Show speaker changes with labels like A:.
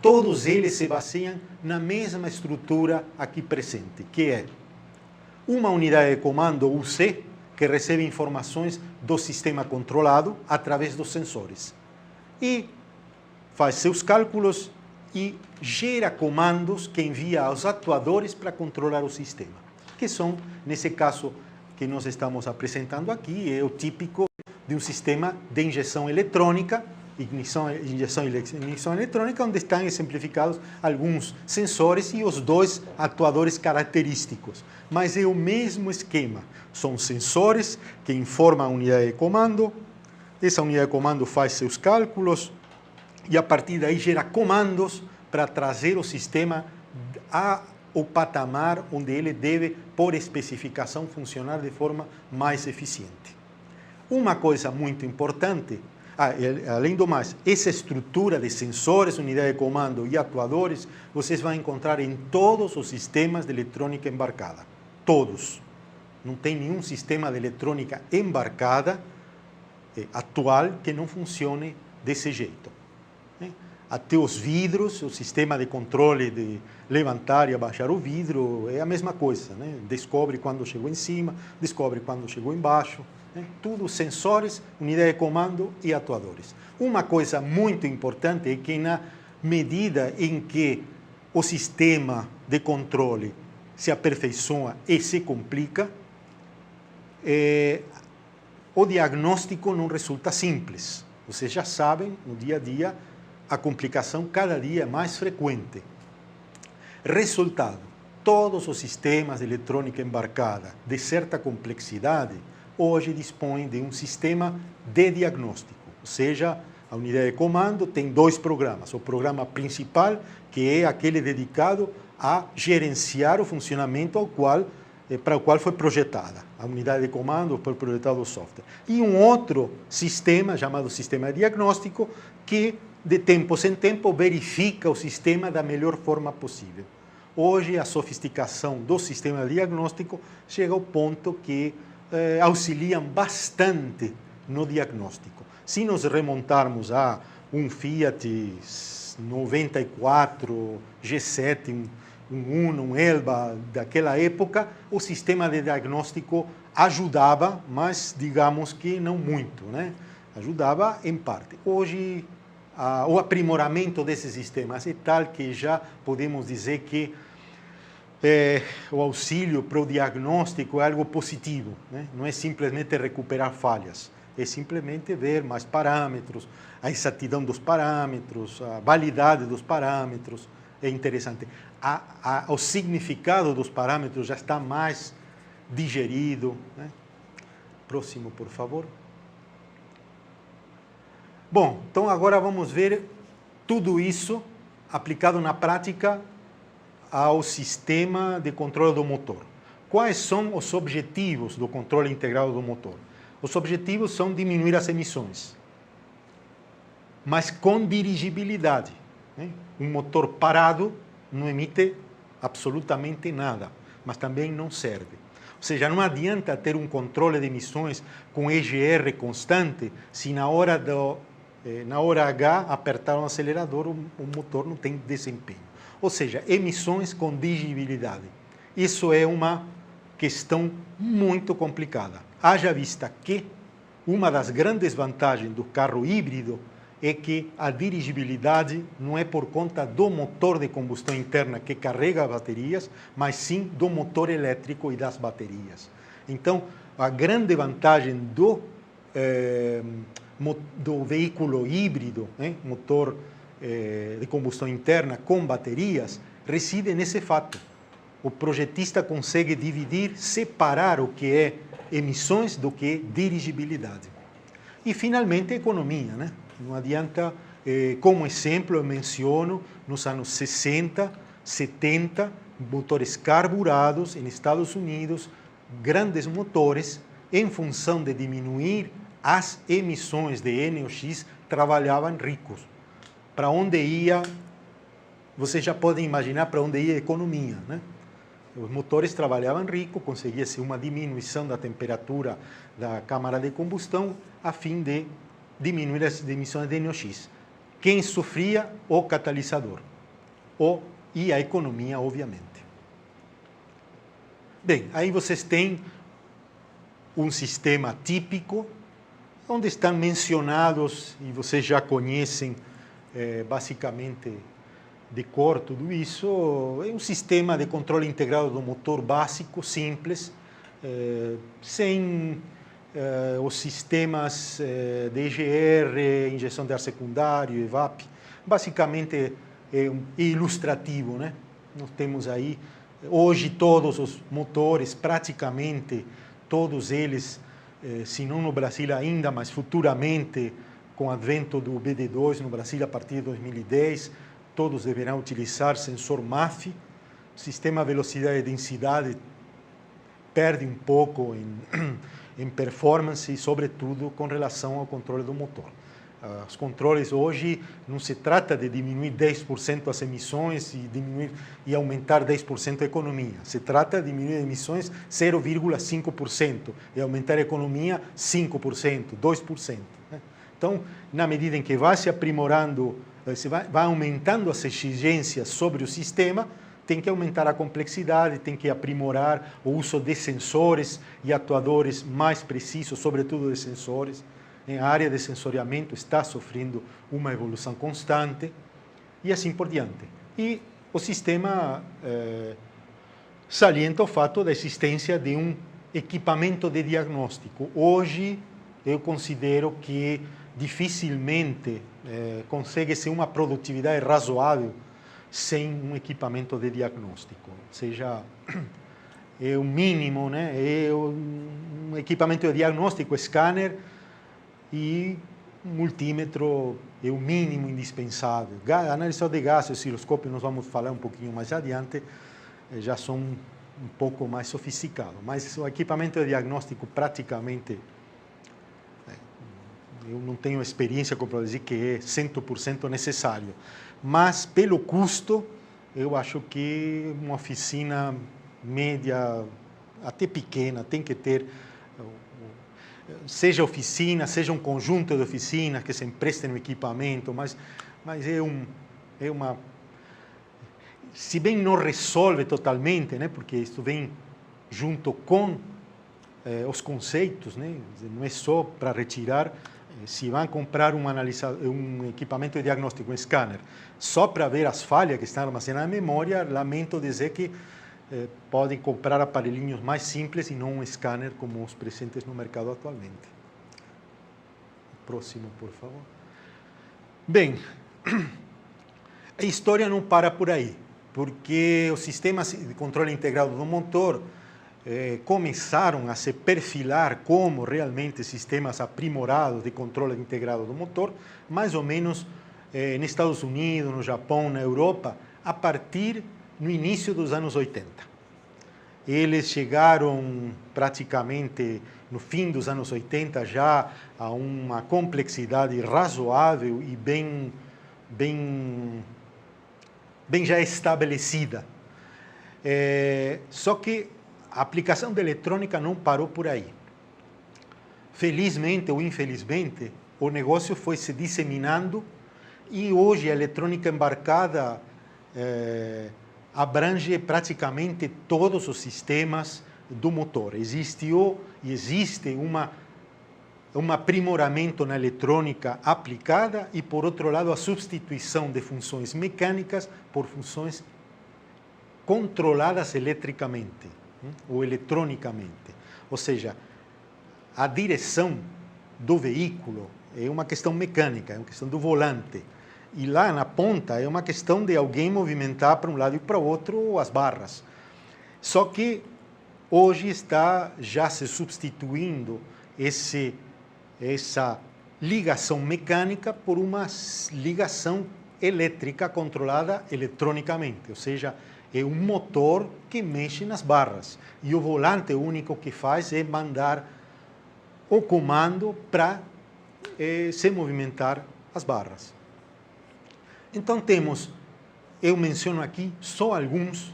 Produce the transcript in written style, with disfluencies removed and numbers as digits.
A: todos eles se baseiam na mesma estrutura aqui presente, que é uma unidade de comando UC, que recebe informações do sistema controlado através dos sensores. E faz seus cálculos e gera comandos que envia aos atuadores para controlar o sistema, que são, nesse caso que nós estamos apresentando aqui, é o típico de um sistema de injeção eletrônica, injeção eletrônica, onde estão exemplificados alguns sensores e os dois atuadores característicos. Mas é o mesmo esquema. São sensores que informam a unidade de comando, essa unidade de comando faz seus cálculos e a partir daí gera comandos para trazer o sistema ao patamar onde ele deve, por especificação, funcionar de forma mais eficiente. Uma coisa muito importante, além do mais, essa estrutura de sensores, unidade de comando e atuadores, vocês vão encontrar em todos os sistemas de eletrônica embarcada. Todos. Não tem nenhum sistema de eletrônica embarcada atual que não funcione desse jeito. Até os vidros, o sistema de controle de levantar e abaixar o vidro, é a mesma coisa. Descobre quando chegou em cima, descobre quando chegou embaixo. Tudo sensores, unidade de comando e atuadores. Uma coisa muito importante é que na medida em que o sistema de controle se aperfeiçoa e se complica, o diagnóstico não resulta simples. Vocês já sabem, no dia a dia, a complicação cada dia é mais frequente. Resultado, todos os sistemas de eletrônica embarcada de certa complexidade hoje dispõem de um sistema de diagnóstico, ou seja, a unidade de comando tem dois programas. O programa principal, que é aquele dedicado a gerenciar o funcionamento para o qual foi projetada. A unidade de comando foi projetado o software. E um outro sistema, chamado sistema de diagnóstico, que de tempos em tempo verifica o sistema da melhor forma possível. Hoje, a sofisticação do sistema de diagnóstico chega ao ponto que auxiliam bastante no diagnóstico. Se nos remontarmos a um Fiat 94, G7, um Uno, um Elba daquela época, o sistema de diagnóstico ajudava, mas digamos que não muito, Ajudava em parte. Hoje, o aprimoramento desses sistemas é tal que já podemos dizer que o auxílio para o diagnóstico é algo positivo, Não é simplesmente recuperar falhas, é simplesmente ver mais parâmetros, a exatidão dos parâmetros, a validade dos parâmetros, é interessante. O significado dos parâmetros já está mais digerido. Próximo, por favor. Bom, então agora vamos ver tudo isso aplicado na prática ao sistema de controle do motor. Quais são os objetivos do controle integrado do motor? Os objetivos são diminuir as emissões, mas com dirigibilidade. Um motor parado não emite absolutamente nada, mas também não serve. Ou seja, não adianta ter um controle de emissões com EGR constante se na hora H apertar um acelerador o motor não tem desempenho. Ou seja, emissões com dirigibilidade. Isso é uma questão muito complicada. Haja vista que uma das grandes vantagens do carro híbrido é que a dirigibilidade não é por conta do motor de combustão interna que carrega baterias, mas sim do motor elétrico e das baterias. Então, a grande vantagem do veículo híbrido, motor de combustão interna com baterias, reside nesse fato. O projetista consegue dividir, separar o que é emissões do que é dirigibilidade. E, finalmente, economia. Não adianta, como exemplo, eu menciono, nos anos 60, 70, motores carburados em Estados Unidos, grandes motores, em função de diminuir as emissões de NOx, trabalhavam ricos. Para onde ia, vocês já podem imaginar para onde ia a economia, Os motores trabalhavam rico, conseguia-se uma diminuição da temperatura da câmara de combustão a fim de diminuir as emissões de NOx. Quem sofria? O catalisador. e a economia, obviamente. Bem, aí vocês têm um sistema típico, onde estão mencionados, e vocês já conhecem basicamente de cor tudo isso, é um sistema de controle integrado do motor básico, simples, sem os sistemas de EGR, injeção de ar secundário, EVAP. Basicamente é ilustrativo, né? Nós temos aí, hoje, todos os motores, praticamente todos eles, se não no Brasil ainda, mas futuramente, com o advento do BD2 no Brasil a partir de 2010, todos deverão utilizar sensor MAF. O sistema velocidade e densidade perde um pouco em performance, sobretudo com relação ao controle do motor. Os controles hoje não se trata de diminuir 10% as emissões e aumentar 10% a economia. Se trata de diminuir emissões 0,5% e aumentar a economia 5%, 2%. Né? Então, na medida em que vai se aprimorando, vai aumentando as exigências sobre o sistema, tem que aumentar a complexidade, tem que aprimorar o uso de sensores e atuadores mais precisos, sobretudo de sensores. A área de sensoriamento está sofrendo uma evolução constante e assim por diante. E o sistema salienta o fato da existência de um equipamento de diagnóstico. Hoje, eu considero que dificilmente consegue-se uma produtividade razoável sem um equipamento de diagnóstico. Ou seja, é o mínimo, né? É um equipamento de diagnóstico, scanner, e multímetro é o mínimo indispensável. Analisador de gases, osciloscópio, nós vamos falar um pouquinho mais adiante, já são um pouco mais sofisticados. Mas o equipamento de diagnóstico praticamente, eu não tenho experiência para dizer que é 100% necessário. Mas, pelo custo, eu acho que uma oficina média, até pequena, tem que ter, seja oficina, seja um conjunto de oficinas que se emprestem o equipamento, mas é uma... Se bem não resolve totalmente, né, porque isso vem junto com os conceitos, né, não é só para retirar. Se vão comprar um equipamento de diagnóstico, um scanner, só para ver as falhas que estão armazenadas na memória, lamento dizer que podem comprar aparelhinhos mais simples e não um scanner como os presentes no mercado atualmente. Próximo, por favor. Bem, a história não para por aí, porque os sistemas de controle integrado do motor começaram a se perfilar como realmente sistemas aprimorados de controle integrado do motor, mais ou menos nos Estados Unidos, no Japão, na Europa, a partir no início dos anos 80. Eles chegaram praticamente no fim dos anos 80 já a uma complexidade razoável e bem já estabelecida. Só que a aplicação da eletrônica não parou por aí. Felizmente ou infelizmente, o negócio foi se disseminando e hoje a eletrônica embarcada abrange praticamente todos os sistemas do motor. Existe um aprimoramento na eletrônica aplicada e, por outro lado, a substituição de funções mecânicas por funções controladas eletricamente ou eletronicamente. Ou seja, a direção do veículo é uma questão mecânica, é uma questão do volante. E lá na ponta é uma questão de alguém movimentar para um lado e para o outro as barras. Só que hoje está já se substituindo essa ligação mecânica por uma ligação elétrica controlada eletronicamente, ou seja, é um motor que mexe nas barras. E o volante o único que faz é mandar o comando para se movimentar as barras. Então temos, eu menciono aqui só alguns